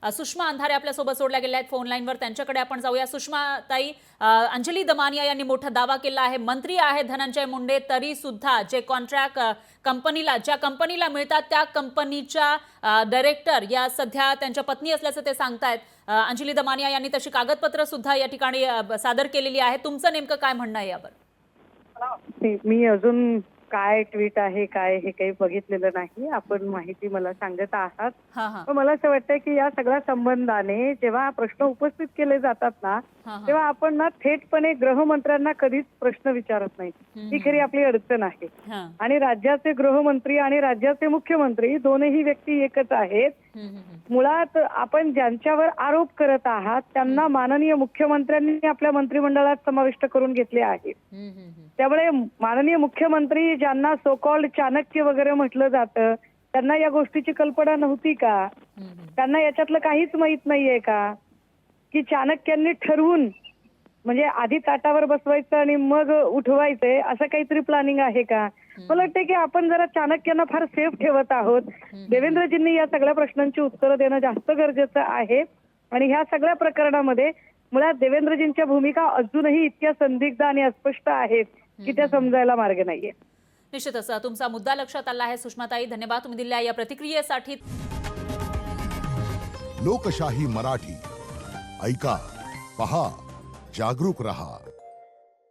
सुषमा अंधारे आपल्यासोबत जोडल्या गेल्या आहेत फोन लाईनवर, त्यांच्याकडे आपण जाऊया. सुषमा ताई, अंजली दमानिया यांनी मोठा दावा केला आहे. मंत्री आहे धनंजय मुंडे, तरी सुद्धा जे कॉन्ट्रॅक्ट ज्या कंपनीला मिळतात त्या कंपनीच्या डायरेक्टर या सध्या त्यांच्या पत्नी असल्याचं ते सांगतायत. अंजली दमानिया यांनी तशी कागदपत्र सुद्धा या ठिकाणी सादर केलेली आहे. तुमचं नेमकं काय म्हणणं आहे यावर? मी अजून काय ट्विट आहे काय हे काही बघितलेलं नाही. आपण माहिती मला सांगत आहात. पण मला असं वाटतं की या सगळ्या संबंधाने जेव्हा प्रश्न उपस्थित केले जातात ना, तेव्हा आपण ना थेटपणे गृहमंत्र्यांना कधीच प्रश्न विचारत नाही. ही खरी आपली अडचण आहे. आणि राज्याचे गृहमंत्री आणि राज्याचे मुख्यमंत्री दोनही व्यक्ती एकच आहेत. मुळात आपण ज्यांच्यावर आरोप करत आहात त्यांना माननीय मुख्यमंत्र्यांनी आपल्या मंत्रिमंडळात समाविष्ट करून घेतले आहे. त्यामुळे माननीय मुख्यमंत्री ज्यांना सो कॉल्ड चाणक्य वगैरे म्हटलं जातं, त्यांना या गोष्टीची कल्पना नव्हती का? त्यांना याच्यातलं काहीच माहित नाहीये का की चाणक्यांनी ठरवून म्हणजे आधी ताटावर बसवायचं आणि मग उठवायचंय असं काहीतरी प्लॅनिंग आहे का? मला वाटतं की आपण जरा चाणक्यांना फार सेफ ठेवत आहोत. देवेंद्रजींनी या सगळ्या प्रश्नांची उत्तरं देणं जास्त गरजेचं आहे. आणि ह्या सगळ्या प्रकरणामध्ये मुळात देवेंद्रजींच्या भूमिका अजूनही इतक्या संदिग्ध आणि अस्पष्ट आहेत की त्या समजायला मार्ग नाहीये. निश्चितच तुमचा मुद्दा लक्षात आला आहे सुषमाताई. धन्यवाद तुम्ही दिलेल्या या प्रतिक्रियेसाठी. लोकशाही मराठी ऐका, पहा, जागरूक रहा.